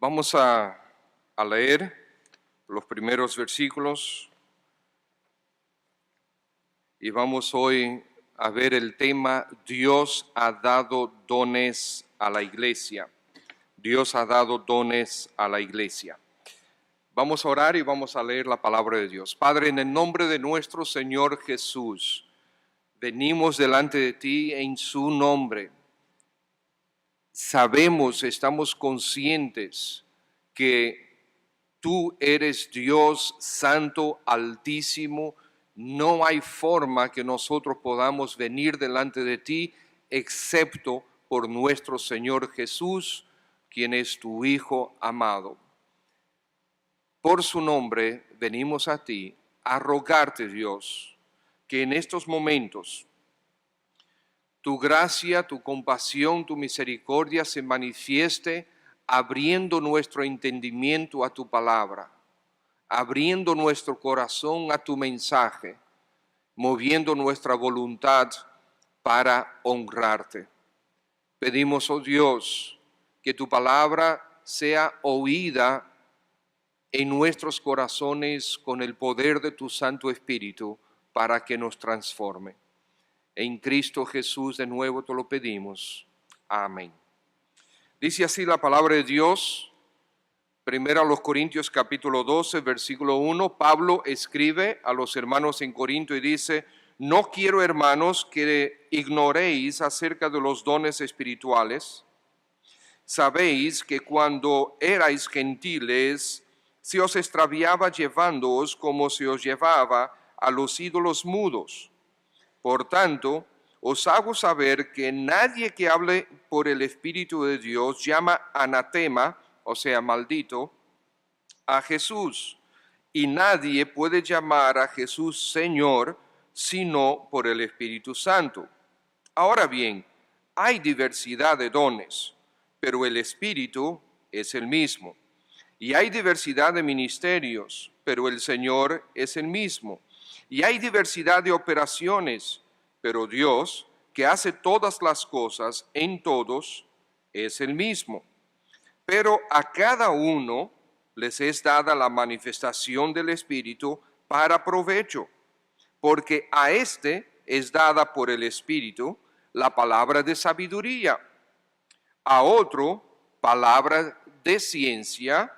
Vamos a leer los primeros versículos y vamos hoy a ver el tema Dios ha dado dones a la iglesia. Dios ha dado dones a la iglesia. Vamos a orar y vamos a leer la palabra de Dios. Padre, en el nombre de nuestro Señor Jesús, venimos delante de ti en su nombre. Sabemos, estamos conscientes que tú eres Dios santo, altísimo. No hay forma que nosotros podamos venir delante de ti excepto por nuestro Señor Jesús, quien es tu Hijo amado. Por su nombre venimos a ti a rogarte, Dios, que en estos momentos tu gracia, tu compasión, tu misericordia se manifieste abriendo nuestro entendimiento a tu palabra, abriendo nuestro corazón a tu mensaje, moviendo nuestra voluntad para honrarte. Pedimos, oh Dios, que tu palabra sea oída en nuestros corazones con el poder de tu Santo Espíritu para que nos transforme. En Cristo Jesús de nuevo te lo pedimos. Amén. Dice así la palabra de Dios, primero a los Corintios capítulo 12, versículo 1. Pablo escribe a los hermanos en Corinto y dice: no quiero, hermanos, que ignoréis acerca de los dones espirituales. Sabéis que cuando erais gentiles, se os extraviaba llevándoos como se os llevaba a los ídolos mudos. Por tanto, os hago saber que nadie que hable por el Espíritu de Dios llama anatema, o sea, maldito, a Jesús. Y nadie puede llamar a Jesús Señor, sino por el Espíritu Santo. Ahora bien, hay diversidad de dones, pero el Espíritu es el mismo. Y hay diversidad de ministerios, pero el Señor es el mismo. Y hay diversidad de operaciones, pero Dios, que hace todas las cosas en todos, es el mismo. Pero a cada uno les es dada la manifestación del Espíritu para provecho, porque a éste es dada por el Espíritu la palabra de sabiduría, a otro palabra de ciencia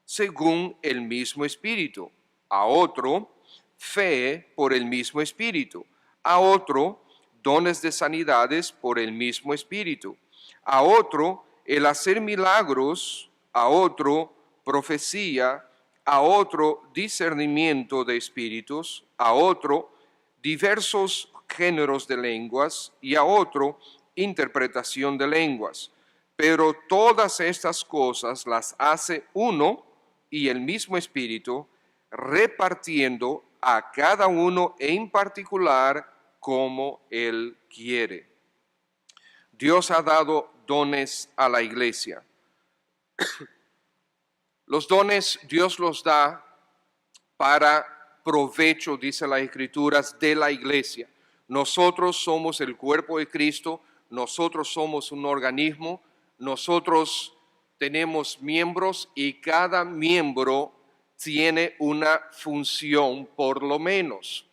según el mismo Espíritu, a otro fe por el mismo Espíritu, a otro dones de sanidades por el mismo Espíritu, a otro el hacer milagros, a otro profecía, a otro discernimiento de espíritus, a otro diversos géneros de lenguas y a otro interpretación de lenguas. Pero todas estas cosas las hace uno y el mismo Espíritu, repartiendo a cada uno en particular como Él quiere. Dios ha dado dones a la iglesia. Los dones Dios los da para provecho, dice las Escrituras, de la iglesia. Nosotros somos el cuerpo de Cristo, nosotros somos un organismo, nosotros tenemos miembros y cada miembro tiene una función por lo menos.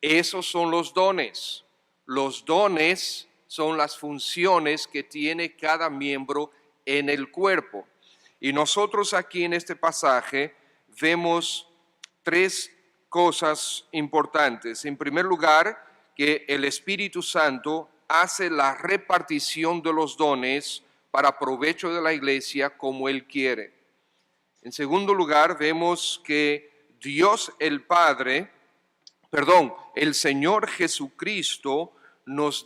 Esos son los dones. Los dones son las funciones que tiene cada miembro en el cuerpo. Y nosotros aquí en este pasaje vemos tres cosas importantes. En primer lugar, que el Espíritu Santo hace la repartición de los dones para provecho de la iglesia como Él quiere. En segundo lugar, vemos que el Señor Jesucristo nos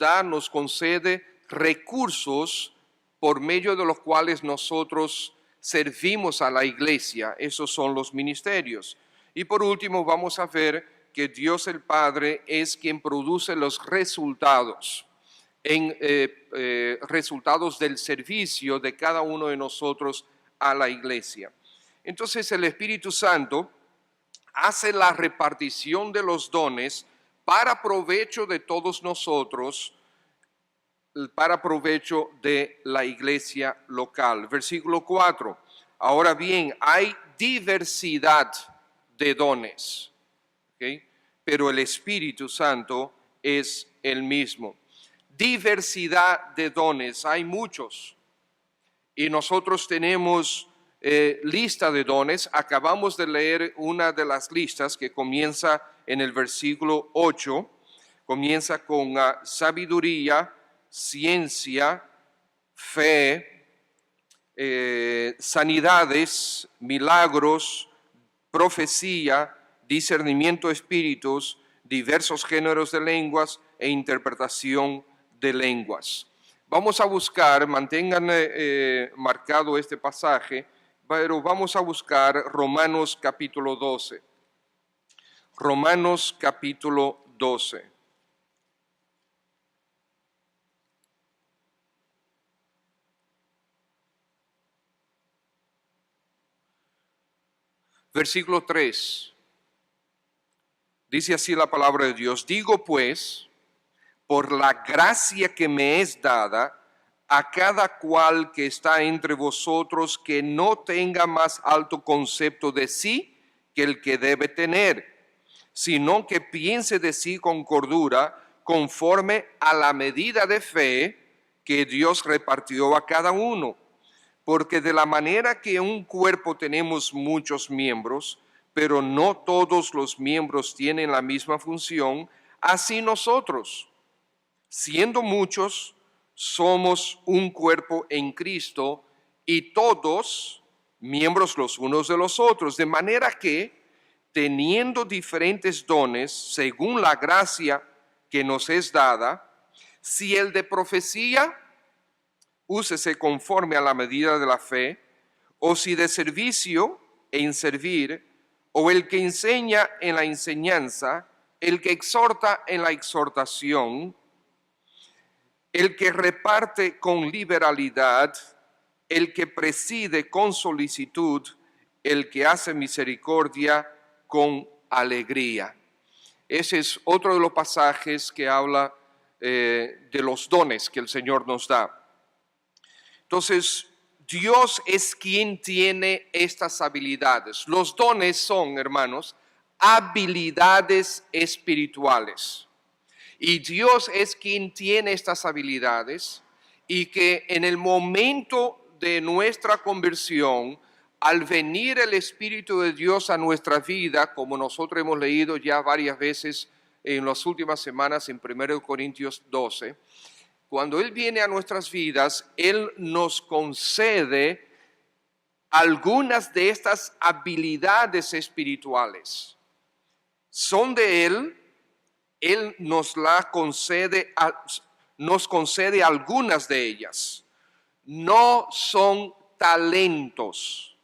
concede recursos por medio de los cuales nosotros servimos a la iglesia. Esos son los ministerios. Y por último, vamos a ver que Dios el Padre es quien produce los resultados, resultados del servicio de cada uno de nosotros a la iglesia. Entonces el Espíritu Santo hace la repartición de los dones para provecho de todos nosotros, para provecho de la iglesia local. Versículo 4. Ahora bien, hay diversidad de dones, ¿ok? Pero el Espíritu Santo es el mismo. Diversidad de dones, hay muchos. Y nosotros tenemos lista de dones. Acabamos de leer una de las listas que comienza en el versículo 8. Comienza con sabiduría, ciencia, fe, sanidades, milagros, profecía, discernimiento de espíritus, diversos géneros de lenguas e interpretación de lenguas. Vamos a buscar, mantengan marcado este pasaje, pero vamos a buscar Romanos capítulo 12. Romanos capítulo 12. Versículo 3. Dice así la palabra de Dios. Digo pues, por la gracia que me es dada, a cada cual que está entre vosotros, que no tenga más alto concepto de sí que el que debe tener, sino que piense de sí con cordura, conforme a la medida de fe que Dios repartió a cada uno. Porque de la manera que un cuerpo tenemos muchos miembros, pero no todos los miembros tienen la misma función, así nosotros, siendo muchos, somos un cuerpo en Cristo y todos miembros los unos de los otros, de manera que, teniendo diferentes dones, según la gracia que nos es dada, si el de profecía, úsese conforme a la medida de la fe, o si de servicio, en servir, o el que enseña en la enseñanza, el que exhorta en la exhortación, el que reparte con liberalidad, el que preside con solicitud, el que hace misericordia con alegría. Ese es otro de los pasajes que habla de los dones que el Señor nos da. Entonces, Dios es quien tiene estas habilidades. Los dones son, hermanos, habilidades espirituales. Y Dios es quien tiene estas habilidades y que en el momento de nuestra conversión, al venir el Espíritu de Dios a nuestra vida, como nosotros hemos leído ya varias veces en las últimas semanas en 1 Corintios 12, cuando Él viene a nuestras vidas, Él nos concede algunas de estas habilidades espirituales. Son de Él nos concede algunas de ellas. No son talentos,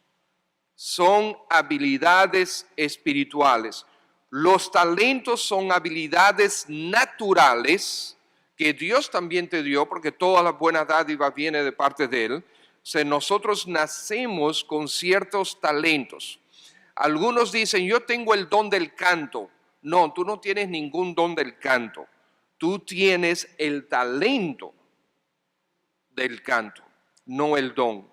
son habilidades espirituales. Los talentos son habilidades naturales que Dios también te dio, porque toda la buena dádiva viene de parte de Él. O sea, nosotros nacemos con ciertos talentos. Algunos dicen, yo tengo el don del canto. No, tú no tienes ningún don del canto. Tú tienes el talento del canto, no el don.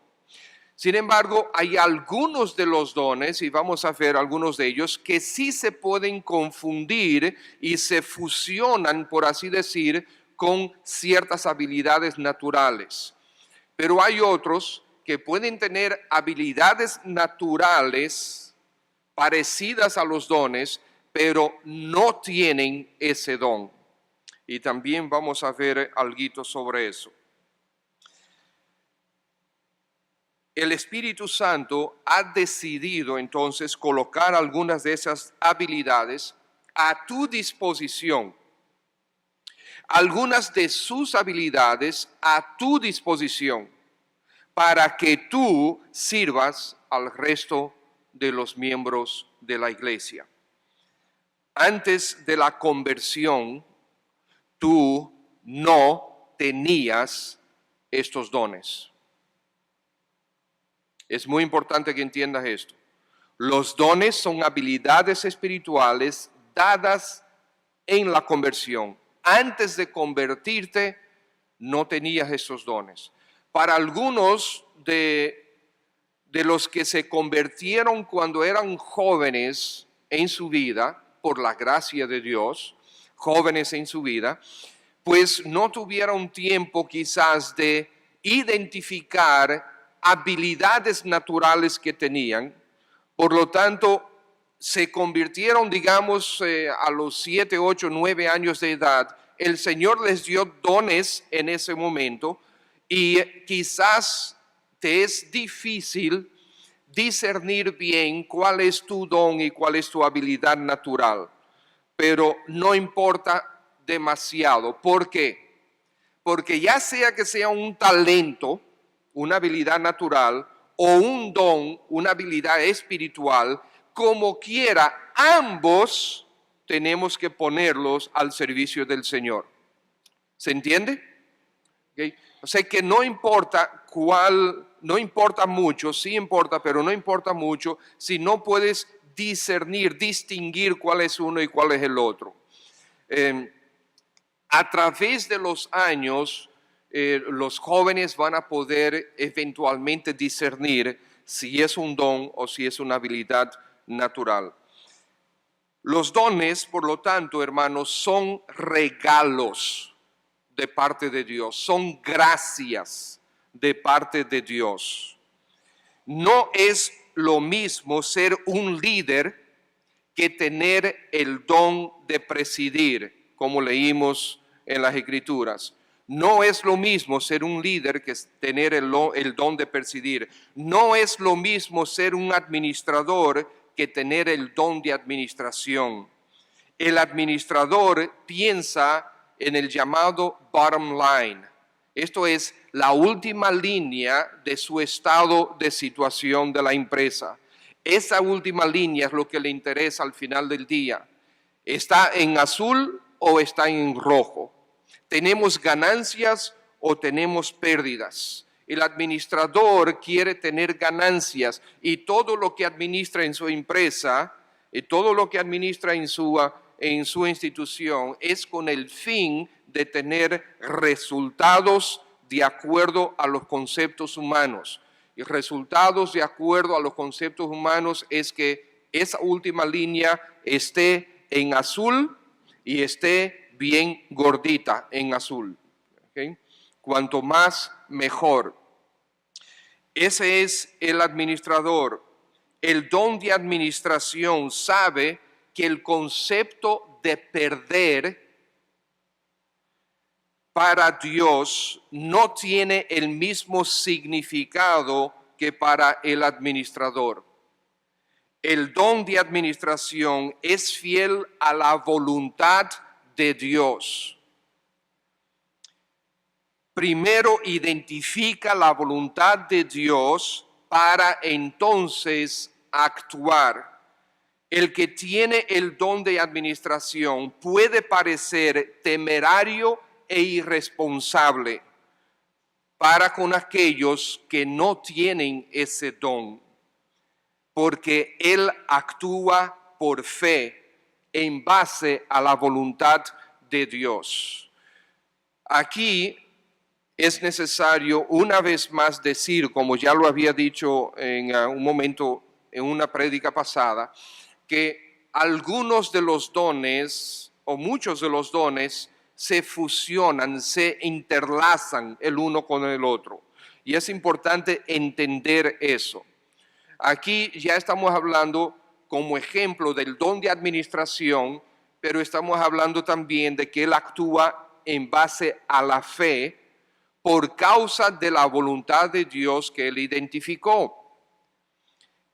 Sin embargo, hay algunos de los dones, y vamos a ver algunos de ellos, que sí se pueden confundir y se fusionan, por así decir, con ciertas habilidades naturales. Pero hay otros que pueden tener habilidades naturales parecidas a los dones, pero no tienen ese don. Y también vamos a ver algo sobre eso. El Espíritu Santo ha decidido entonces colocar algunas de esas habilidades a tu disposición. Algunas de sus habilidades a tu disposición para que tú sirvas al resto de los miembros de la iglesia. Antes de la conversión, tú no tenías estos dones. Es muy importante que entiendas esto. Los dones son habilidades espirituales dadas en la conversión. Antes de convertirte, no tenías esos dones. Para algunos de de los que se convirtieron cuando eran jóvenes en su vida, por la gracia de Dios, jóvenes en su vida, pues no tuvieron tiempo quizás de identificar habilidades naturales que tenían. Por lo tanto, se convirtieron, digamos, a los 7, 8, 9 años de edad. El Señor les dio dones en ese momento y quizás te es difícil discernir bien cuál es tu don y cuál es tu habilidad natural. Pero no importa demasiado. ¿Por qué? Porque ya sea que sea un talento, una habilidad natural, o un don, una habilidad espiritual, como quiera, ambos tenemos que ponerlos al servicio del Señor. ¿Se entiende? ¿Okay? O sea que no importa cuál, no importa mucho, sí importa, pero no importa mucho si no puedes discernir, distinguir cuál es uno y cuál es el otro. A través de los años, los jóvenes van a poder eventualmente discernir si es un don o si es una habilidad natural. Los dones, por lo tanto, hermanos, son regalos de parte de Dios, son gracias de parte de Dios. No es lo mismo ser un líder que tener el don de presidir, como leímos en las Escrituras. No es lo mismo ser un líder que tener el don de presidir. No es lo mismo ser un administrador que tener el don de administración. El administrador piensa en el llamado bottom line. Esto es la última línea de su estado de situación de la empresa. Esa última línea es lo que le interesa al final del día. ¿Está en azul o está en rojo? ¿Tenemos ganancias o tenemos pérdidas? El administrador quiere tener ganancias y todo lo que administra en su empresa y todo lo que administra en su institución es con el fin de tener resultados de acuerdo a los conceptos humanos. Y resultados de acuerdo a los conceptos humanos es que esa última línea esté en azul y esté bien gordita en azul. ¿Okay? Cuanto más, mejor. Ese es el administrador. El don de administración sabe que el concepto de perder para Dios no tiene el mismo significado que para el administrador. El don de administración es fiel a la voluntad de Dios. Primero identifica la voluntad de Dios para entonces actuar. El que tiene el don de administración puede parecer temerario e irresponsable para con aquellos que no tienen ese don, porque él actúa por fe en base a la voluntad de Dios. Aquí es necesario una vez más decir, como ya lo había dicho en un momento en una prédica pasada, que algunos de los dones o muchos de los dones se fusionan, se interlazan el uno con el otro. Y es importante entender eso. Aquí ya estamos hablando como ejemplo del don de administración, pero estamos hablando también de que él actúa en base a la fe por causa de la voluntad de Dios que él identificó.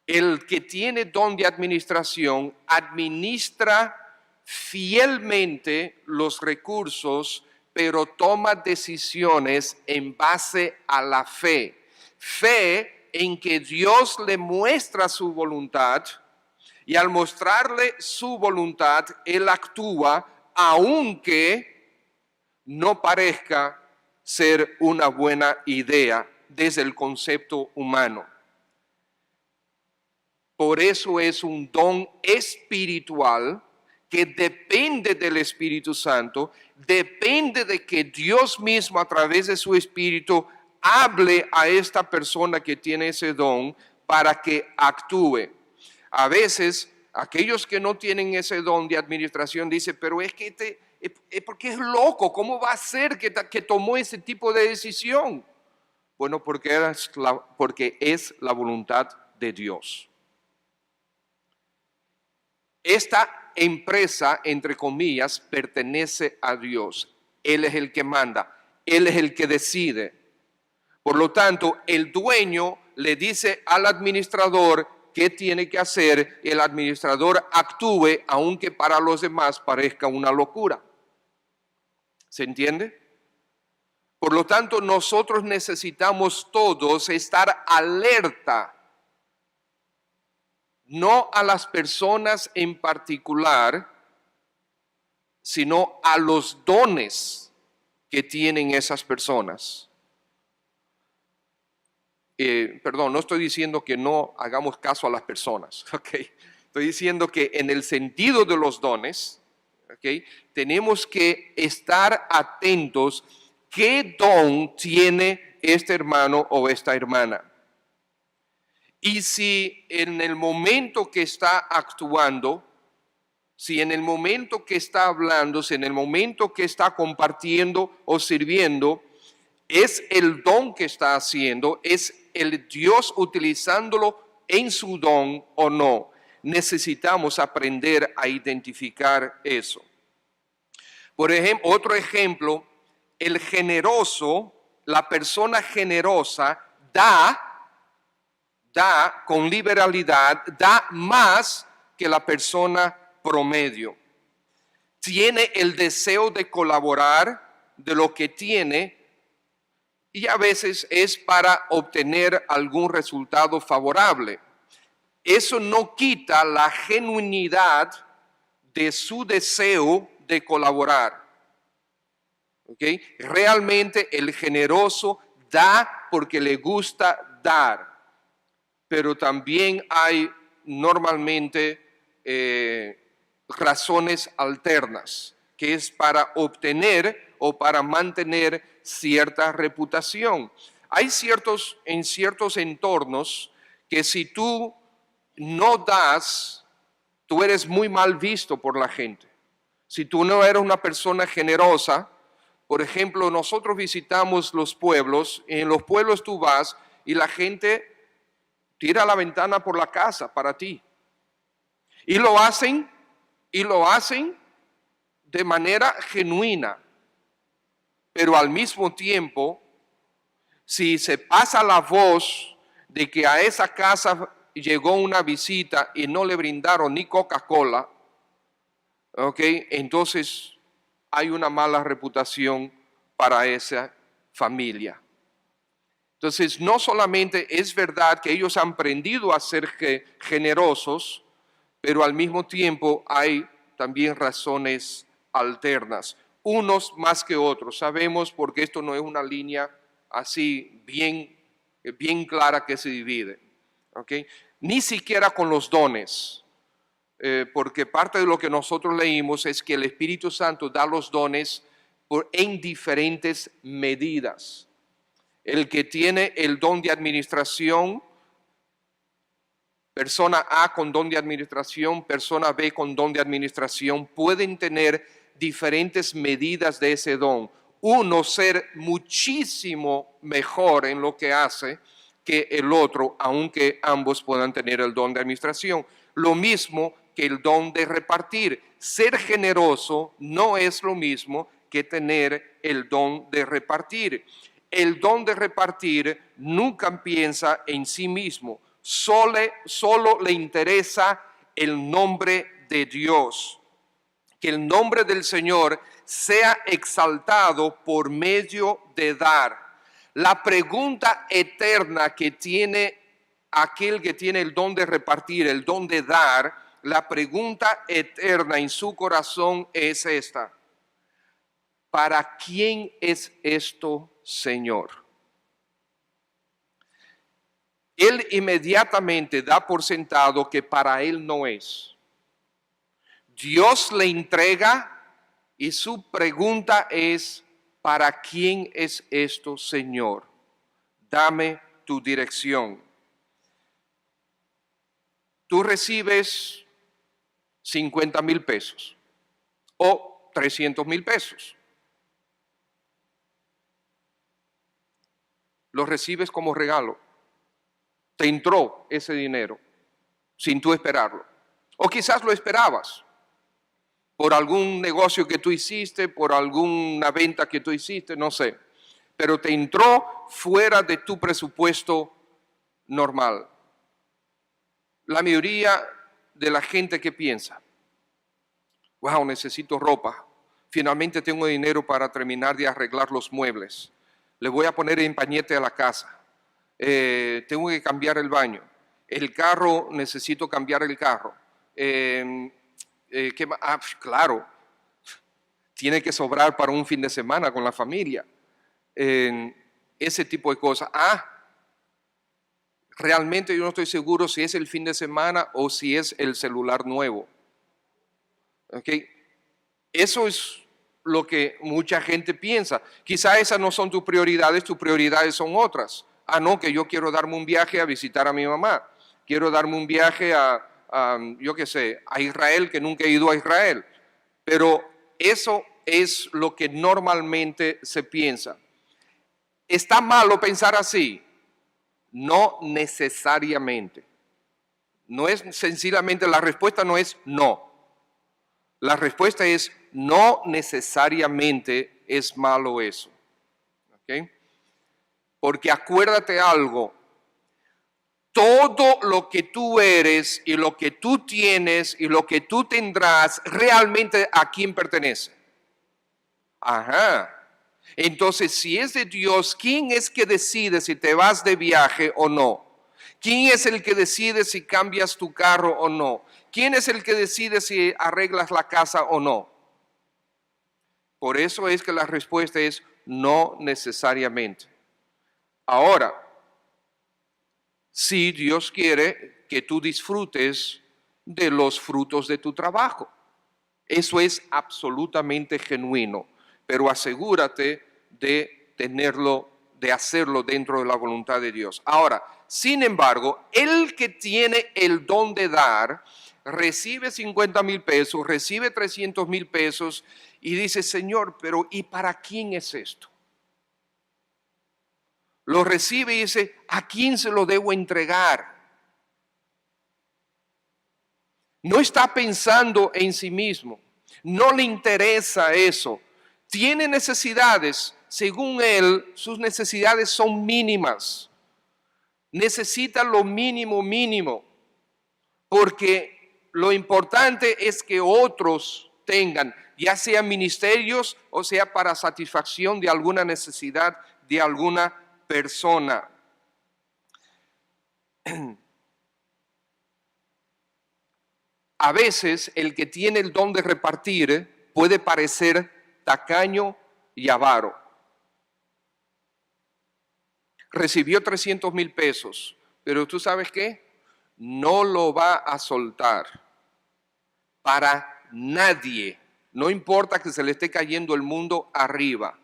El que tiene don de administración administra fielmente los recursos, pero toma decisiones en base a la fe. Fe en que Dios le muestra su voluntad y al mostrarle su voluntad, él actúa aunque no parezca ser una buena idea desde el concepto humano. Por eso es un don espiritual que depende del Espíritu Santo, depende de que Dios mismo a través de su Espíritu hable a esta persona que tiene ese don para que actúe. A veces, aquellos que no tienen ese don de administración dicen, pero es que porque es loco, ¿cómo va a ser que tomó ese tipo de decisión? Bueno, porque es la voluntad de Dios. Esta empresa, entre comillas, pertenece a Dios. Él es el que manda, Él es el que decide. Por lo tanto, el dueño le dice al administrador qué tiene que hacer, el administrador actúe, aunque para los demás parezca una locura. ¿Se entiende? Por lo tanto, nosotros necesitamos todos estar alerta, no a las personas en particular, sino a los dones que tienen esas personas. Perdón, no estoy diciendo que no hagamos caso a las personas, ¿okay? Estoy diciendo que en el sentido de los dones, ¿okay?, tenemos que estar atentos qué don tiene este hermano o esta hermana. Y si en el momento que está actuando, si en el momento que está hablando, si en el momento que está compartiendo o sirviendo, es el don que está haciendo, es el Dios utilizándolo en su don o no. Necesitamos aprender a identificar eso. Por ejemplo, otro ejemplo, el generoso, la persona generosa da con liberalidad, da más que la persona promedio. Tiene el deseo de colaborar de lo que tiene y a veces es para obtener algún resultado favorable. Eso no quita la genuinidad de su deseo de colaborar. ¿Okay? Realmente el generoso da porque le gusta dar, pero también hay normalmente razones alternas, que es para obtener o para mantener cierta reputación. Hay en ciertos entornos que si tú no das, tú eres muy mal visto por la gente. Si tú no eres una persona generosa, por ejemplo, nosotros visitamos los pueblos, en los pueblos tú vas y la gente tira la ventana por la casa para ti. Y lo hacen de manera genuina. Pero al mismo tiempo, si se pasa la voz de que a esa casa llegó una visita y no le brindaron ni Coca-Cola, ¿okay?, entonces hay una mala reputación para esa familia. Entonces, no solamente es verdad que ellos han aprendido a ser generosos, pero al mismo tiempo hay también razones alternas, unos más que otros. Sabemos porque esto no es una línea así bien clara que se divide. ¿Okay? Ni siquiera con los dones, porque parte de lo que nosotros leímos es que el Espíritu Santo da los dones en diferentes medidas. El que tiene el don de administración, persona A con don de administración, persona B con don de administración, pueden tener diferentes medidas de ese don. Uno ser muchísimo mejor en lo que hace que el otro, aunque ambos puedan tener el don de administración. Lo mismo que el don de repartir. Ser generoso no es lo mismo que tener el don de repartir. El don de repartir nunca piensa en sí mismo, solo le interesa el nombre de Dios. Que el nombre del Señor sea exaltado por medio de dar. La pregunta eterna que tiene aquel que tiene el don de repartir, el don de dar, la pregunta eterna en su corazón es esta: ¿para quién es esto, Señor? Él inmediatamente da por sentado que para él no es. Dios le entrega y su pregunta es: ¿para quién es esto, Señor? Dame tu dirección. tú recibes 50,000 pesos o 300,000 pesos. Lo recibes como regalo. Te entró ese dinero sin tú esperarlo. O quizás lo esperabas por algún negocio que tú hiciste, por alguna venta que tú hiciste, no sé. Pero te entró fuera de tu presupuesto normal. La mayoría de la gente que piensa, wow, necesito ropa. Finalmente tengo dinero para terminar de arreglar los muebles. Le voy a poner empañete a la casa. Tengo que cambiar el baño. El carro, necesito cambiar el carro. Claro, tiene que sobrar para un fin de semana con la familia. Ese tipo de cosas. Realmente yo no estoy seguro si es el fin de semana o si es el celular nuevo. ¿Okay? Eso es lo que mucha gente piensa. Quizá esas no son tus prioridades son otras. No, que yo quiero darme un viaje a visitar a mi mamá. Quiero darme un viaje yo qué sé, a Israel, que nunca he ido a Israel. Pero eso es lo que normalmente se piensa. ¿Está malo pensar así? No necesariamente. No es sencillamente, la respuesta no es no. La respuesta es no necesariamente es malo eso. ¿Okay? Porque acuérdate algo, todo lo que tú eres y lo que tú tienes y lo que tú tendrás, realmente ¿a quién pertenece? Entonces, si es de Dios, ¿quién es que decide si te vas de viaje o no? ¿Quién es el que decide si cambias tu carro o no? ¿Quién es el que decide si arreglas la casa o no? Por eso es que la respuesta es no necesariamente. Ahora, si Dios quiere que tú disfrutes de los frutos de tu trabajo, eso es absolutamente genuino, pero asegúrate de tenerlo, de hacerlo dentro de la voluntad de Dios. Ahora, sin embargo, el que tiene el don de dar, recibe 50,000 pesos, recibe 300,000 pesos y dice, Señor, pero ¿y para quién es esto? Lo recibe y dice, ¿a quién se lo debo entregar? No está pensando en sí mismo, no le interesa eso. Tiene necesidades, según él, sus necesidades son mínimas. Necesita lo mínimo, porque lo importante es que otros tengan, ya sea ministerios o sea para satisfacción de alguna necesidad de alguna persona. A veces el que tiene el don de repartir puede parecer tacaño y avaro. Recibió 300,000 pesos, pero ¿tú sabes qué? No lo va a soltar para nadie. No importa que se le esté cayendo el mundo arriba,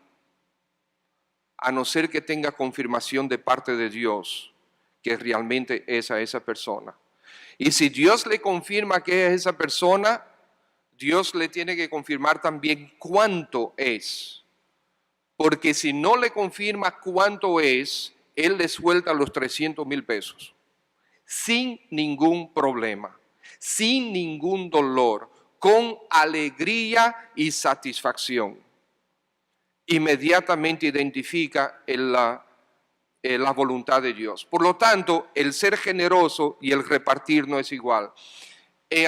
a no ser que tenga confirmación de parte de Dios que realmente es a esa persona. Y si Dios le confirma que es esa persona, Dios le tiene que confirmar también cuánto es. Porque si no le confirma cuánto es, Él le suelta los 300,000 pesos. Sin ningún problema, sin ningún dolor, con alegría y satisfacción. Inmediatamente identifica la voluntad de Dios. Por lo tanto, el ser generoso y el repartir no es igual.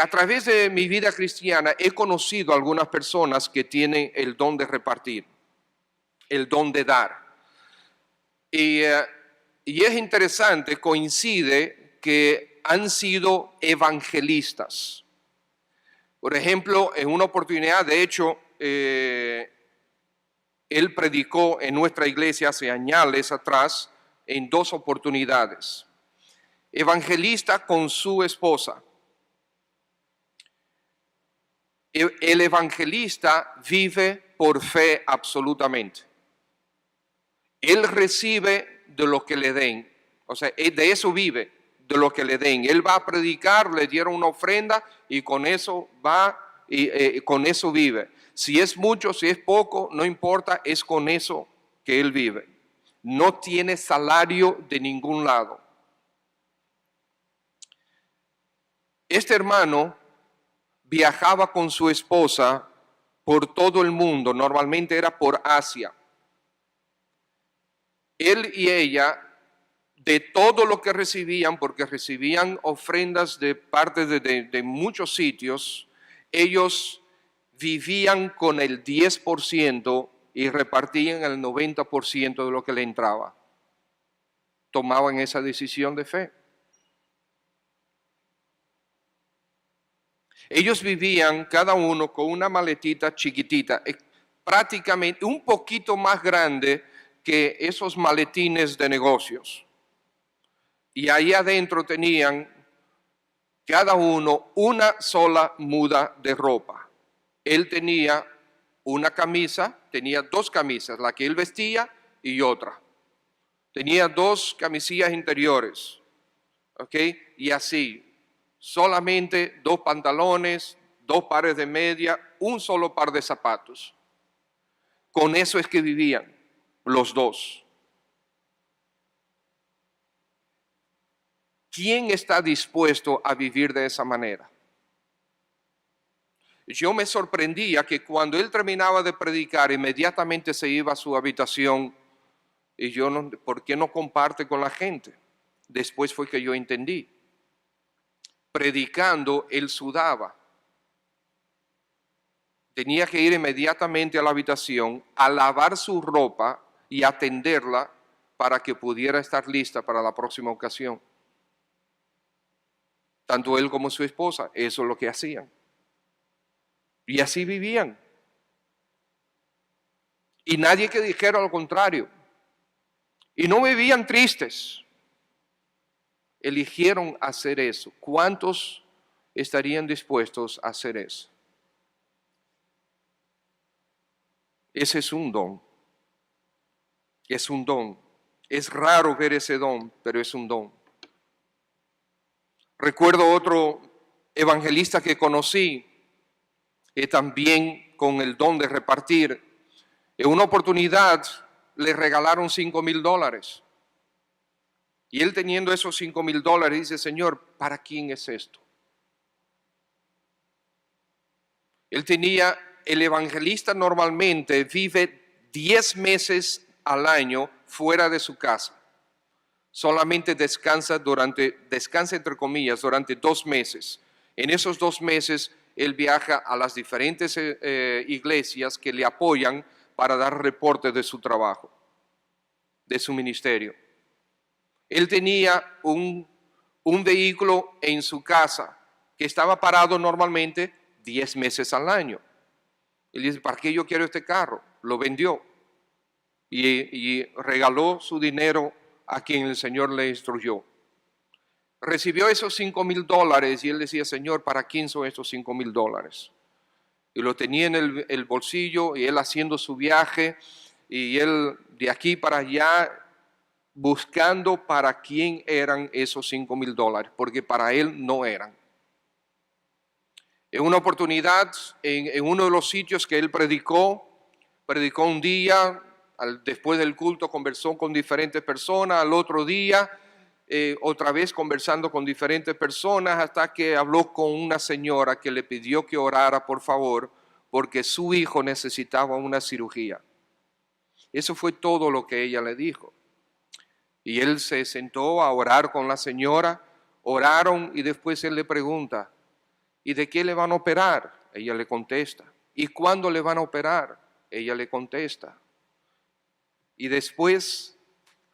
A través de mi vida cristiana he conocido a algunas personas que tienen el don de repartir, el don de dar. Y es interesante, coincide que han sido evangelistas. Por ejemplo, en una oportunidad, de hecho, él predicó en nuestra iglesia hace años atrás en 2 oportunidades. Evangelista con su esposa. El evangelista vive por fe absolutamente. Él recibe de lo que le den. O sea, de eso vive, de lo que le den. Él va a predicar, le dieron una ofrenda y con eso va y con eso vive. Si es mucho, si es poco, no importa, es con eso que él vive. No tiene salario de ningún lado. Este hermano viajaba con su esposa por todo el mundo, normalmente era por Asia. Él y ella, de todo lo que recibían, porque recibían ofrendas de parte de muchos sitios, ellos vivían con el 10% y repartían el 90% de lo que le entraba. Tomaban esa decisión de fe. Ellos vivían cada uno con una maletita chiquitita, prácticamente un poquito más grande que esos maletines de negocios. Y ahí adentro tenían cada uno una sola muda de ropa. Él tenía una camisa, tenía dos camisas, la que él vestía y otra. Tenía dos camisillas interiores, ¿ok? Y así, solamente dos pantalones, dos pares de media, un solo par de zapatos. Con eso es que vivían los dos. ¿Quién está dispuesto a vivir de esa manera? Yo me sorprendía que cuando él terminaba de predicar, inmediatamente se iba a su habitación y yo no, ¿por qué no comparte con la gente? Después fue que yo entendí. Predicando, él sudaba. Tenía que ir inmediatamente a la habitación a lavar su ropa y atenderla para que pudiera estar lista para la próxima ocasión. Tanto él como su esposa, eso es lo que hacían. Y así vivían. Y nadie que dijera lo contrario. Y no vivían tristes. Eligieron hacer eso. ¿Cuántos estarían dispuestos a hacer eso? Ese es un don. Es un don. Es raro ver ese don, pero es un don. Recuerdo otro evangelista que conocí, que también con el don de repartir, en una oportunidad le regalaron $5,000. Y él teniendo esos $5,000 dice, Señor, ¿para quién es esto? Él tenía, el evangelista normalmente vive 10 meses al año fuera de su casa. Solamente descansa entre comillas, durante 2 meses. En esos 2 meses, él viaja a las diferentes iglesias que le apoyan para dar reportes de su trabajo, de su ministerio. Él tenía un vehículo en su casa que estaba parado normalmente 10 meses al año. Él dice, ¿para qué yo quiero este carro? Lo vendió y regaló su dinero a quien el Señor le instruyó. Recibió esos $5,000 y él decía, Señor, ¿para quién son estos $5,000? Y lo tenía en el bolsillo y él haciendo su viaje y él de aquí para allá buscando para quién eran esos $5,000, porque para él no eran. En una oportunidad, en uno de los sitios que él predicó un día, después del culto conversó con diferentes personas, al otro día otra vez conversando con diferentes personas, hasta que habló con una señora que le pidió que orara por favor, porque su hijo necesitaba una cirugía. Eso fue todo lo que ella le dijo. Y él se sentó a orar con la señora, oraron y después él le pregunta, ¿y de qué le van a operar? Ella le contesta. ¿Y cuándo le van a operar? Ella le contesta. Y después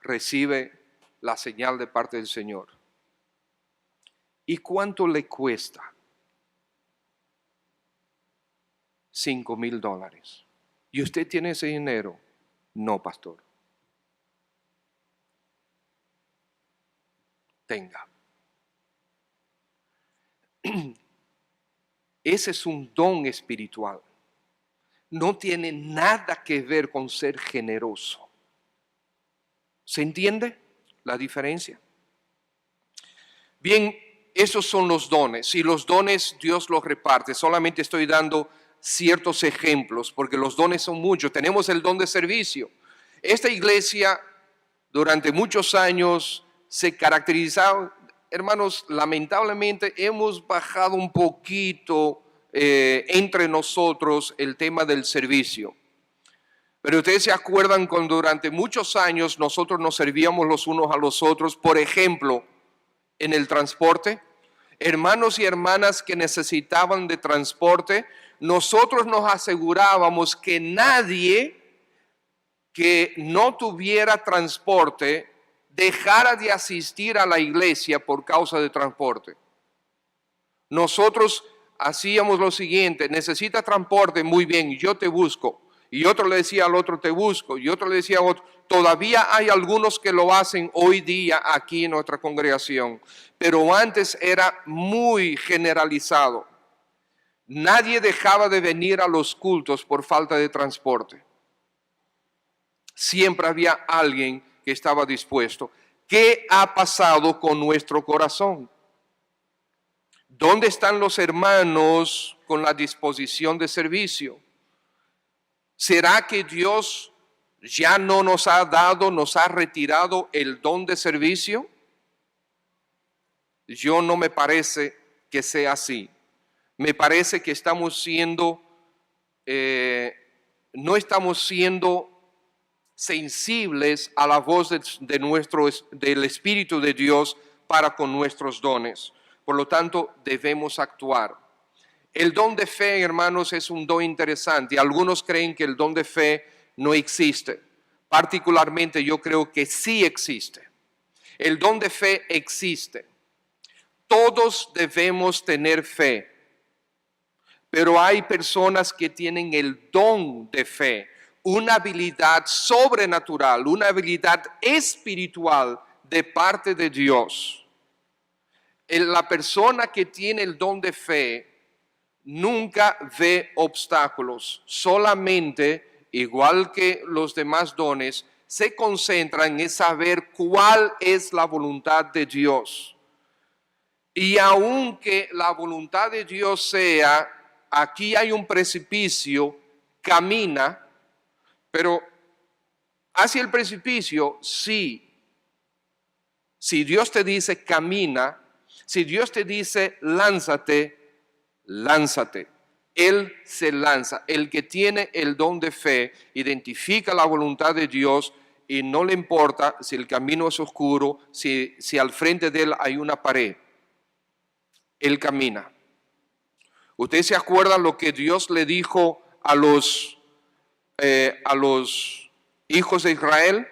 recibe la señal de parte del Señor. ¿Y cuánto le cuesta? $5,000. ¿Y usted tiene ese dinero? No, pastor. Tenga. Ese es un don espiritual. No tiene nada que ver con ser generoso. ¿Se entiende la diferencia? Bien, esos son los dones, y los dones Dios los reparte. Solamente estoy dando ciertos ejemplos, porque los dones son muchos. Tenemos el don de servicio. Esta iglesia durante muchos años se caracterizaba, hermanos, lamentablemente hemos bajado un poquito entre nosotros el tema del servicio. Pero ustedes se acuerdan cuando durante muchos años nosotros nos servíamos los unos a los otros, por ejemplo, en el transporte. Hermanos y hermanas que necesitaban de transporte, nosotros nos asegurábamos que nadie que no tuviera transporte dejara de asistir a la iglesia por causa de transporte. Nosotros hacíamos lo siguiente: necesita transporte, muy bien, yo te busco. Y otro le decía al otro, te busco. Y otro le decía a otro. Todavía hay algunos que lo hacen hoy día aquí en nuestra congregación, pero antes era muy generalizado. Nadie dejaba de venir a los cultos por falta de transporte. Siempre había alguien que estaba dispuesto. ¿Qué ha pasado con nuestro corazón? ¿Dónde están los hermanos con la disposición de servicio? ¿Será que Dios ya no nos ha dado, nos ha retirado el don de servicio? Yo no me parece que sea así. Me parece que estamos siendo, no estamos siendo sensibles a la voz del Espíritu de Dios para con nuestros dones. Por lo tanto, debemos actuar. El don de fe, hermanos, es un don interesante. Algunos creen que el don de fe no existe. Particularmente yo creo que sí existe. El don de fe existe. Todos debemos tener fe. Pero hay personas que tienen el don de fe, una habilidad sobrenatural, una habilidad espiritual de parte de Dios. La persona que tiene el don de fe nunca ve obstáculos, solamente, igual que los demás dones, se concentran en saber cuál es la voluntad de Dios. Y aunque la voluntad de Dios sea, aquí hay un precipicio, camina, pero hacia el precipicio, sí. Si Dios te dice camina, si Dios te dice lánzate, lánzate. Él se lanza. El que tiene el don de fe identifica la voluntad de Dios y no le importa si el camino es oscuro, si al frente de él hay una pared. Él camina. ¿Ustedes se acuerdan lo que Dios le dijo a los hijos de Israel?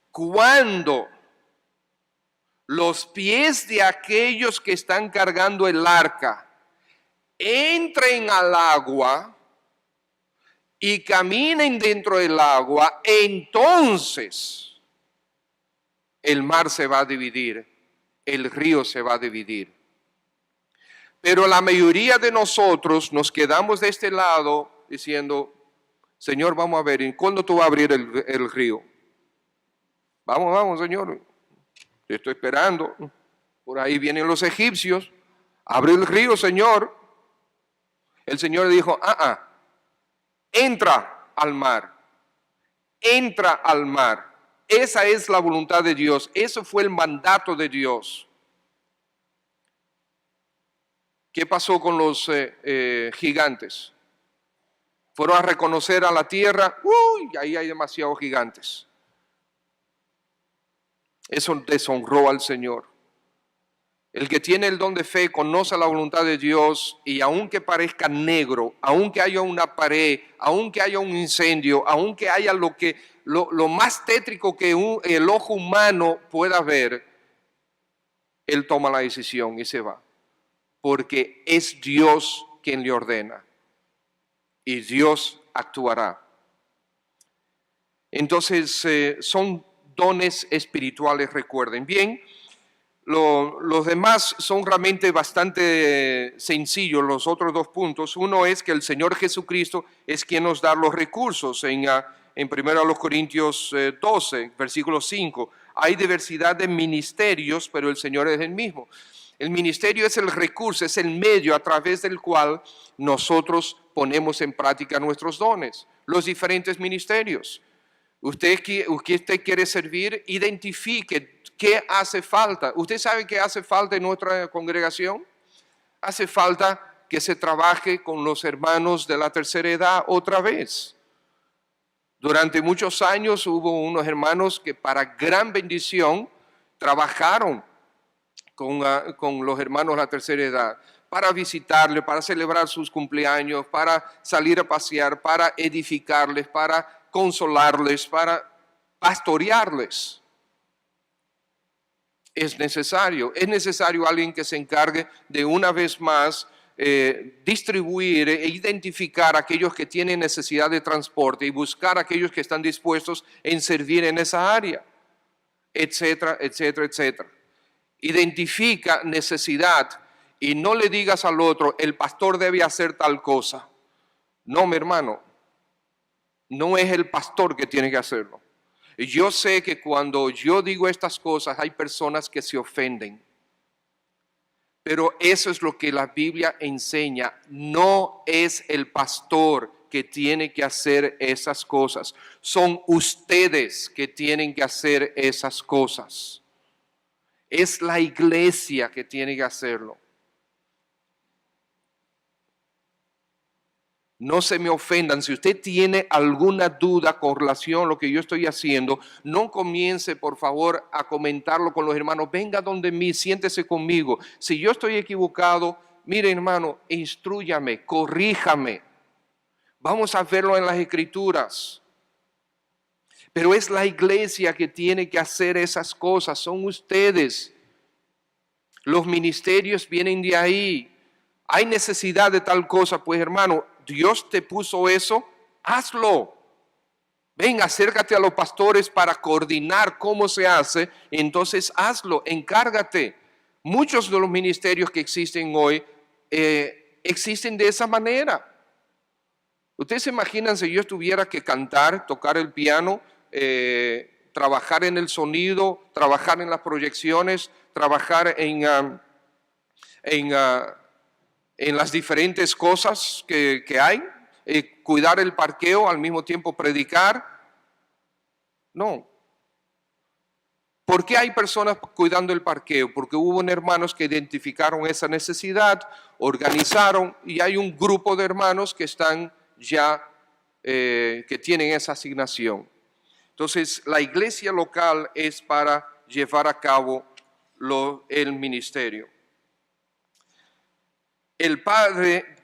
Cuando los pies de aquellos que están cargando el arca entren al agua y caminen dentro del agua, entonces el mar se va a dividir, el río se va a dividir. Pero la mayoría de nosotros nos quedamos de este lado diciendo, Señor, vamos a ver, ¿cuándo tú vas a abrir el río? Vamos, Señor, te estoy esperando. Por ahí vienen los egipcios. Abre el río, Señor. El Señor dijo, entra al mar. Entra al mar. Esa es la voluntad de Dios. Eso fue el mandato de Dios. ¿Qué pasó con los gigantes? Fueron a reconocer a la tierra. Ahí hay demasiados gigantes. Eso deshonró al Señor. El que tiene el don de fe conoce la voluntad de Dios y aunque parezca negro, aunque haya una pared, aunque haya un incendio, aunque haya lo más tétrico que el ojo humano pueda ver, él toma la decisión y se va. Porque es Dios quien le ordena y Dios actuará. Entonces son dones espirituales, recuerden. Bien, los demás son realmente bastante sencillos, los otros dos puntos. Uno es que el Señor Jesucristo es quien nos da los recursos. En 1 Corintios 12, versículo 5, Hay diversidad de ministerios, pero el Señor es el mismo. El ministerio es el recurso, es el medio a través del cual nosotros ponemos en práctica nuestros dones, los diferentes ministerios. Usted quiere servir, identifique qué hace falta. ¿Usted sabe qué hace falta en nuestra congregación? Hace falta que se trabaje con los hermanos de la tercera edad otra vez. Durante muchos años hubo unos hermanos que para gran bendición trabajaron con los hermanos de la tercera edad, para visitarles, para celebrar sus cumpleaños, para salir a pasear, para edificarles, para consolarles, para pastorearles. Es necesario alguien que se encargue de una vez más distribuir e identificar a aquellos que tienen necesidad de transporte y buscar a aquellos que están dispuestos en servir en esa área, etcétera, etcétera, etcétera. Identifica necesidad y no le digas al otro, el pastor debe hacer tal cosa. No, mi hermano, no es el pastor que tiene que hacerlo. Yo sé que cuando yo digo estas cosas hay personas que se ofenden, pero eso es lo que la Biblia enseña. No es el pastor que tiene que hacer esas cosas, son ustedes que tienen que hacer esas cosas. Es la iglesia que tiene que hacerlo. No se me ofendan. Si usted tiene alguna duda con relación a lo que yo estoy haciendo, no comience, por favor, a comentarlo con los hermanos. Venga donde mí, siéntese conmigo. Si yo estoy equivocado, mire, hermano, instrúyame, corríjame. Vamos a verlo en las Escrituras. Pero es la iglesia que tiene que hacer esas cosas, son ustedes. Los ministerios vienen de ahí. Hay necesidad de tal cosa, pues hermano, Dios te puso eso, hazlo. Ven, acércate a los pastores para coordinar cómo se hace, entonces hazlo, encárgate. Muchos de los ministerios que existen hoy existen de esa manera. Ustedes se imaginan si yo tuviera que cantar, tocar el piano, trabajar en el sonido, trabajar en las proyecciones, trabajar en las diferentes cosas que hay, cuidar el parqueo, al mismo tiempo predicar. No. ¿Por qué hay personas cuidando el parqueo? Porque hubo hermanos que identificaron esa necesidad, organizaron y hay un grupo de hermanos que están ya, que tienen esa asignación. Entonces, la iglesia local es para llevar a cabo el ministerio. El Padre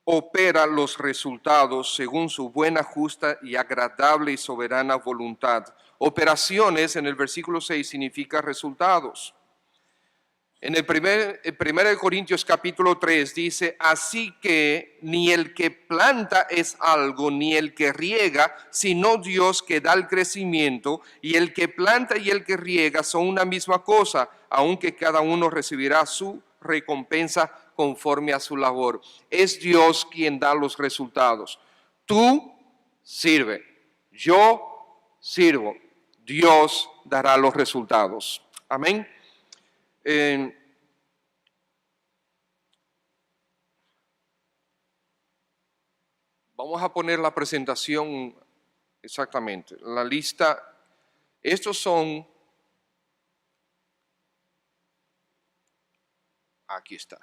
opera los resultados según su buena, justa y agradable y soberana voluntad. Operaciones en el versículo 6 significa resultados. En el 1 Corintios capítulo 3 dice, así que ni el que planta es algo, ni el que riega, sino Dios que da el crecimiento, y el que planta y el que riega son una misma cosa, aunque cada uno recibirá su recompensa conforme a su labor. Es Dios quien da los resultados. Tú sirve, yo sirvo, Dios dará los resultados. Amén. Vamos a poner la presentación exactamente. La lista, estos son, aquí está.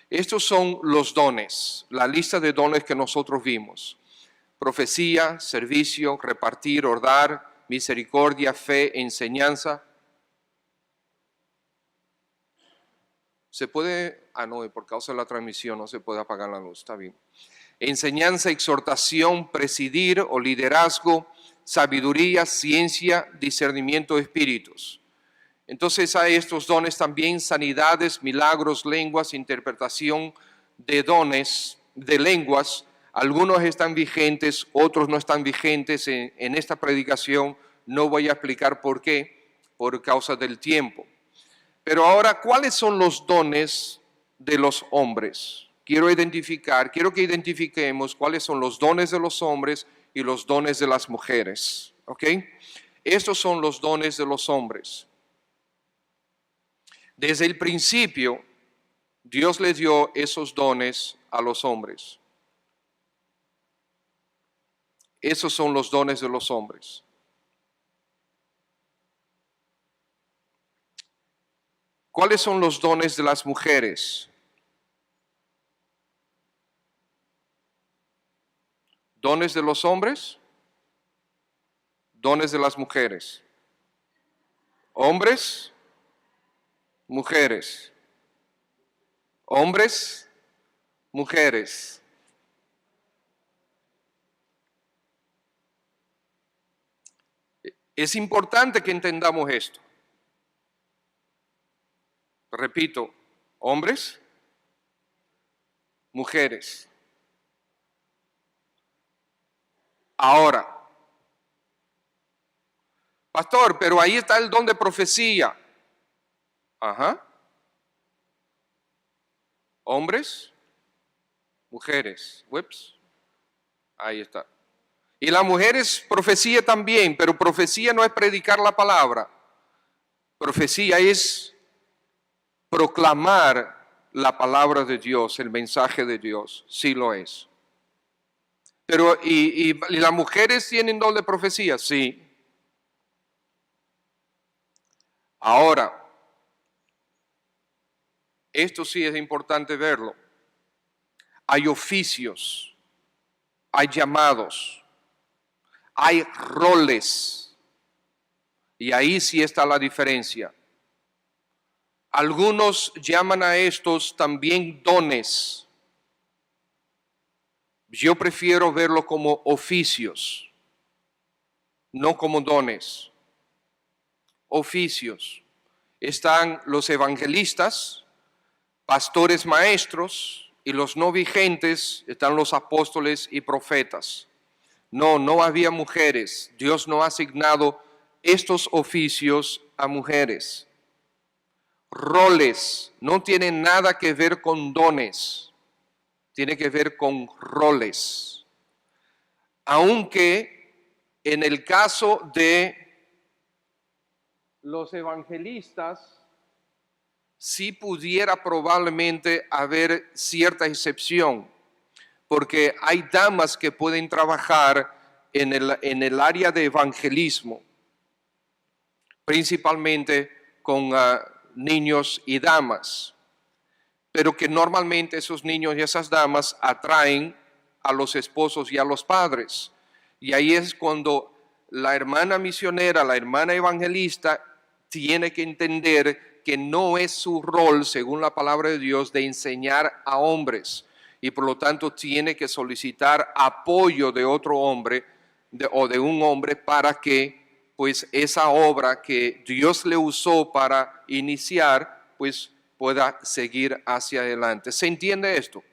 Estos son los dones, la lista de dones que nosotros vimos. Profecía, servicio, repartir, orar, misericordia, fe, enseñanza. Se puede, no, por causa de la transmisión no se puede apagar la luz, está bien. Enseñanza, exhortación, presidir o liderazgo, sabiduría, ciencia, discernimiento de espíritus. Entonces hay estos dones también, sanidades, milagros, lenguas, interpretación de dones, de lenguas. Algunos están vigentes, otros no están vigentes en esta predicación. No voy a explicar por qué, por causa del tiempo. Pero ahora, ¿cuáles son los dones de los hombres? Quiero que identifiquemos cuáles son los dones de los hombres y los dones de las mujeres. ¿Ok? Estos son los dones de los hombres. Desde el principio, Dios le dio esos dones a los hombres. Esos son los dones de los hombres. ¿Cuáles son los dones de las mujeres? ¿Dones de los hombres? Dones de las mujeres. Hombres, mujeres. Hombres, mujeres. Es importante que entendamos esto. Repito, hombres, mujeres. Ahora, pastor, pero ahí está el don de profecía. Ajá. Hombres, mujeres. Ups. Ahí está. Y la mujer es profecía también, pero profecía no es predicar la palabra. Profecía es proclamar la palabra de Dios, el mensaje de Dios. Sí lo es. Pero, ¿y las mujeres tienen don de profecía? Sí. Ahora, esto sí es importante verlo. Hay oficios, hay llamados, hay roles. Y ahí sí está la diferencia. Algunos llaman a estos también dones. Yo prefiero verlo como oficios, no como dones. Oficios. Están los evangelistas, pastores maestros, y los no vigentes están los apóstoles y profetas. No había mujeres. Dios no ha asignado estos oficios a mujeres. Roles no tienen nada que ver con dones, tiene que ver con roles. Aunque en el caso de los evangelistas, sí pudiera probablemente haber cierta excepción, porque hay damas que pueden trabajar en el área de evangelismo, principalmente con niños y damas, pero que normalmente esos niños y esas damas atraen a los esposos y a los padres. Y ahí es cuando la hermana misionera, la hermana evangelista, tiene que entender que no es su rol, según la palabra de Dios, de enseñar a hombres. Y por lo tanto tiene que solicitar apoyo de otro hombre o de un hombre para que pues esa obra que Dios le usó para iniciar, pues pueda seguir hacia adelante. ¿Se entiende esto?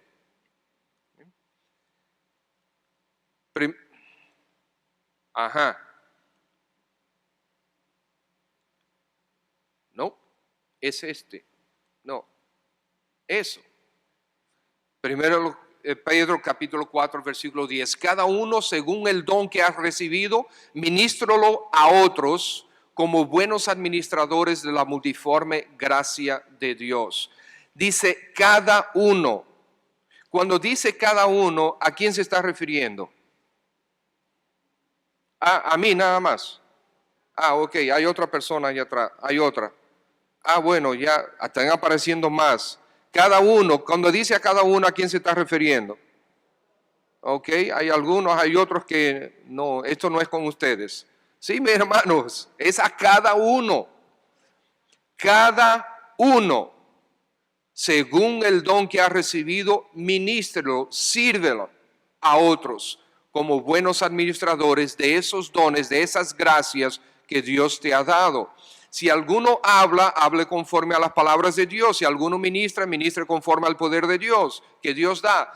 Ajá. No, es este. No, eso. Primero Pedro capítulo 4 versículo 10. Cada uno según el don que ha recibido, ministrolo a otros como buenos administradores de la multiforme gracia de Dios. Dice cada uno. Cuando dice cada uno, ¿a quién se está refiriendo? A mí nada más. Ok, hay otra persona allá atrás, hay otra. Bueno, ya están apareciendo más. Cada uno, cuando dice a cada uno, ¿a quién se está refiriendo? Ok, hay algunos, hay otros que no, esto no es con ustedes. Sí, mis hermanos, es a cada uno. Cada uno, según el don que ha recibido, ministrelo, sírvelo a otros como buenos administradores de esos dones, de esas gracias que Dios te ha dado. Si alguno habla, hable conforme a las palabras de Dios. Si alguno ministra, ministre conforme al poder de Dios que Dios da.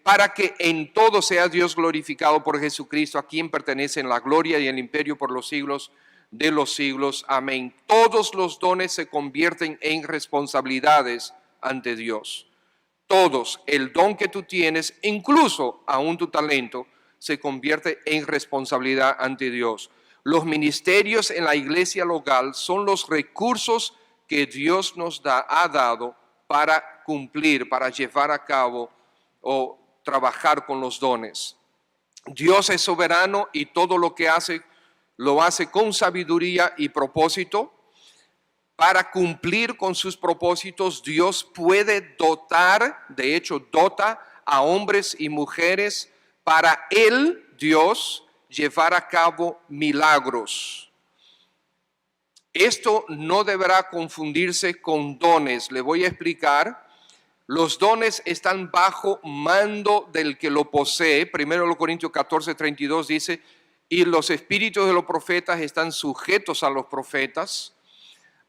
Para que en todo sea Dios glorificado por Jesucristo, a quien pertenecen la gloria y el imperio por los siglos de los siglos. Amén. Todos los dones se convierten en responsabilidades ante Dios. Todos, el don que tú tienes, incluso aún tu talento, se convierte en responsabilidad ante Dios. Los ministerios en la iglesia local son los recursos que Dios nos ha dado para cumplir, para llevar a cabo o trabajar con los dones. Dios es soberano y todo lo que hace, lo hace con sabiduría y propósito. Para cumplir con sus propósitos, Dios puede dotar, de hecho dota a hombres y mujeres para Él, Dios, llevar a cabo milagros. Esto no deberá confundirse con dones. Le voy a explicar. Los dones están bajo mando del que lo posee. 1 Corintios 14:32 dice, y los espíritus de los profetas están sujetos a los profetas.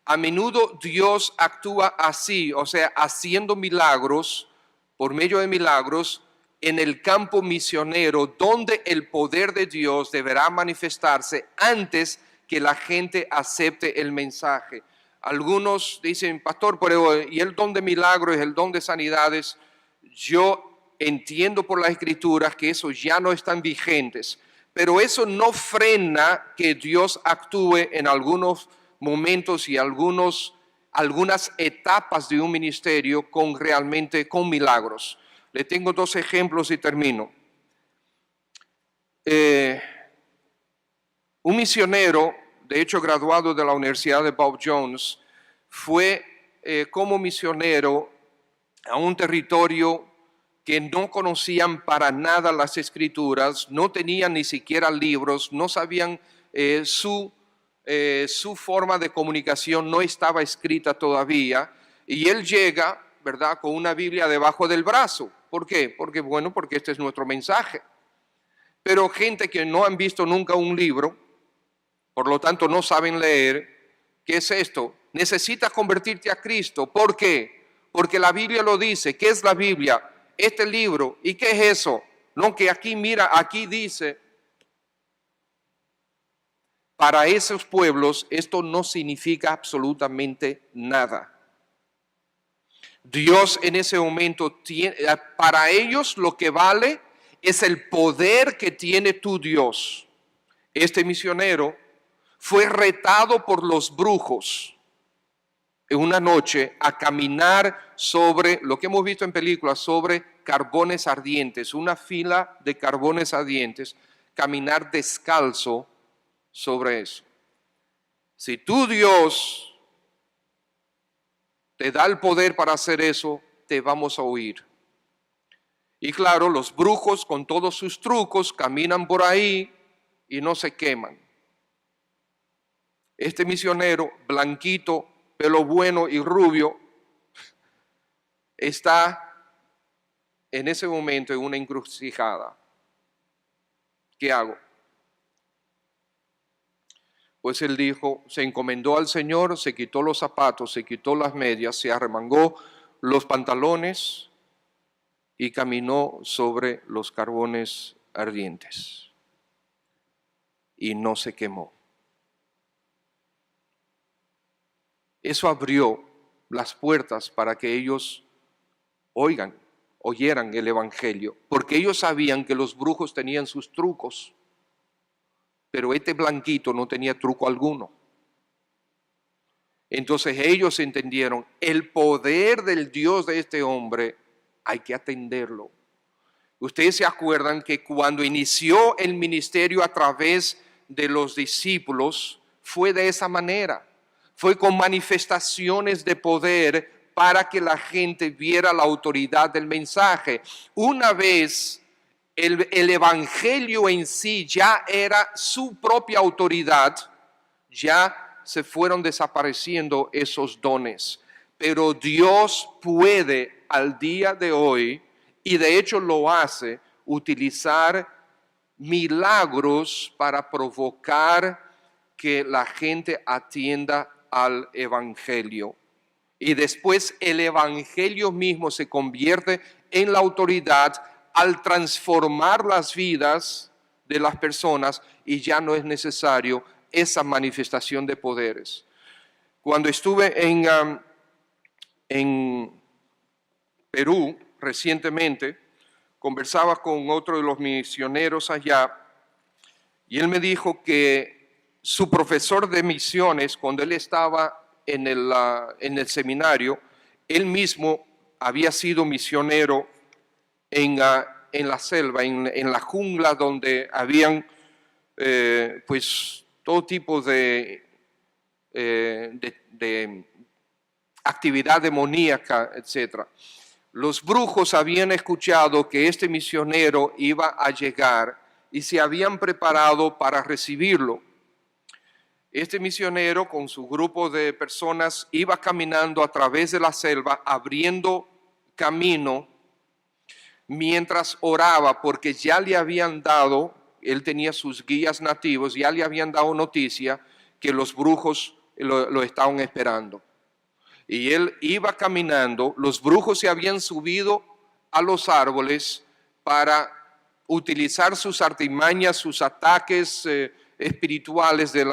A menudo Dios actúa así, o sea, haciendo milagros, por medio de milagros, en el campo misionero, donde el poder de Dios deberá manifestarse antes que la gente acepte el mensaje. Algunos dicen, pastor, pero ¿y el don de milagros, el don de sanidades? Yo entiendo por las escrituras que esos ya no están vigentes, pero eso no frena que Dios actúe en algunos momentos y algunas etapas de un ministerio con milagros. Le tengo dos ejemplos y termino. Un misionero, de hecho graduado de la Universidad de Bob Jones, fue como misionero a un territorio que no conocían para nada las escrituras, no tenían ni siquiera libros, no sabían su forma de comunicación no estaba escrita todavía, y él llega, ¿verdad?, con una Biblia debajo del brazo. ¿Por qué? Porque este es nuestro mensaje. Pero gente que no han visto nunca un libro, por lo tanto no saben leer, ¿qué es esto? Necesitas convertirte a Cristo. ¿Por qué? Porque la Biblia lo dice. ¿Qué es la Biblia? Este libro. ¿Y qué es eso? No, que aquí mira, aquí dice. Para esos pueblos esto no significa absolutamente nada. Dios en ese momento para ellos lo que vale es el poder que tiene tu Dios. Este misionero fue retado por los brujos en una noche a caminar sobre, lo que hemos visto en películas, sobre carbones ardientes, una fila de carbones ardientes, caminar descalzo sobre eso. Si tu Dios te da el poder para hacer eso, te vamos a oír. Y claro, los brujos con todos sus trucos caminan por ahí y no se queman. Este misionero, blanquito, pelo bueno y rubio, está en ese momento en una encrucijada. ¿Qué hago? Pues él dijo, se encomendó al Señor, se quitó los zapatos, se quitó las medias, se arremangó los pantalones y caminó sobre los carbones ardientes. Y no se quemó. Eso abrió las puertas para que ellos oyeran el Evangelio, porque ellos sabían que los brujos tenían sus trucos. Pero este blanquito no tenía truco alguno. Entonces ellos entendieron el poder del Dios de este hombre, hay que atenderlo. Ustedes se acuerdan que cuando inició el ministerio a través de los discípulos, fue de esa manera. Fue con manifestaciones de poder para que la gente viera la autoridad del mensaje. Una vez el evangelio en sí ya era su propia autoridad, ya se fueron desapareciendo esos dones. Pero Dios puede al día de hoy, y de hecho lo hace, utilizar milagros para provocar que la gente atienda al evangelio. Y después el evangelio mismo se convierte en la autoridad al transformar las vidas de las personas, y ya no es necesario esa manifestación de poderes. Cuando estuve en Perú recientemente, conversaba con otro de los misioneros allá, y él me dijo que su profesor de misiones, cuando él estaba en el seminario, él mismo había sido misionero en la selva, en la jungla, donde habían pues todo tipo de actividad demoníaca, etc. Los brujos habían escuchado que este misionero iba a llegar y se habían preparado para recibirlo. Este misionero con su grupo de personas iba caminando a través de la selva, abriendo camino mientras oraba, porque ya le habían dado, él tenía sus guías nativos, ya le habían dado noticia que los brujos lo estaban esperando. Y él iba caminando, los brujos se habían subido a los árboles para utilizar sus artimañas, sus ataques espirituales de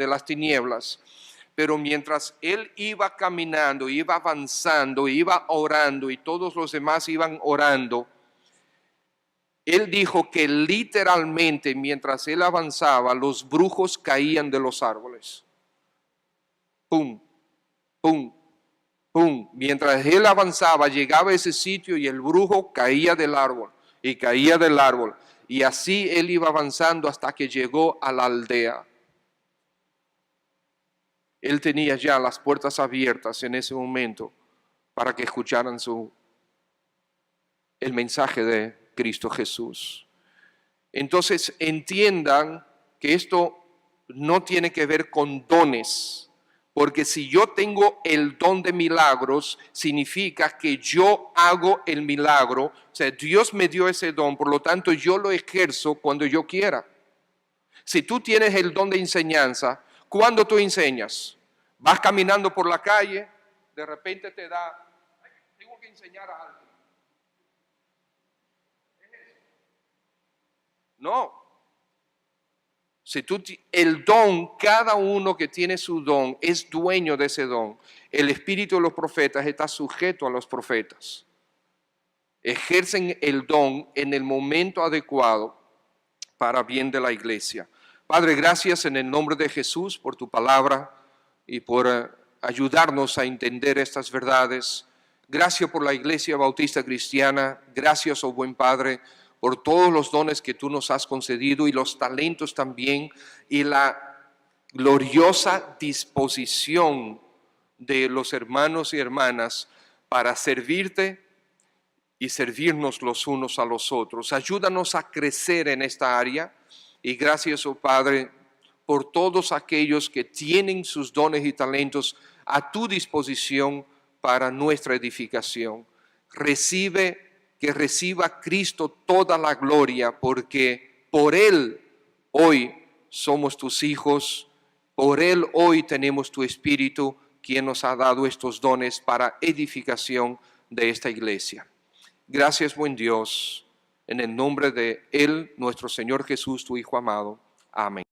las tinieblas. Pero mientras él iba caminando, iba avanzando, iba orando y todos los demás iban orando, él dijo que literalmente mientras él avanzaba, los brujos caían de los árboles. Pum, pum, pum. Mientras él avanzaba, llegaba a ese sitio y el brujo caía del árbol y caía del árbol. Y así él iba avanzando hasta que llegó a la aldea. Él tenía ya las puertas abiertas en ese momento para que escucharan el mensaje de Cristo Jesús. Entonces entiendan que esto no tiene que ver con dones, porque si yo tengo el don de milagros, significa que yo hago el milagro, o sea, Dios me dio ese don, por lo tanto yo lo ejerzo cuando yo quiera. Si tú tienes el don de enseñanza, ¿cuándo tú enseñas? Vas caminando por la calle, de repente te da, tengo que enseñar a alguien. No. Si el don, cada uno que tiene su don es dueño de ese don. El espíritu de los profetas está sujeto a los profetas. Ejercen el don en el momento adecuado para bien de la iglesia. Padre, gracias en el nombre de Jesús por tu palabra y por ayudarnos a entender estas verdades. Gracias por la Iglesia Bautista Cristiana. Gracias, oh buen Padre, por todos los dones que tú nos has concedido y los talentos también y la gloriosa disposición de los hermanos y hermanas para servirte y servirnos los unos a los otros. Ayúdanos a crecer en esta área y gracias, oh Padre, por todos aquellos que tienen sus dones y talentos a tu disposición para nuestra edificación. Que reciba Cristo toda la gloria, porque por Él hoy somos tus hijos, por Él hoy tenemos tu Espíritu, quien nos ha dado estos dones para edificación de esta iglesia. Gracias, buen Dios, en el nombre de Él, nuestro Señor Jesús, tu Hijo amado. Amén.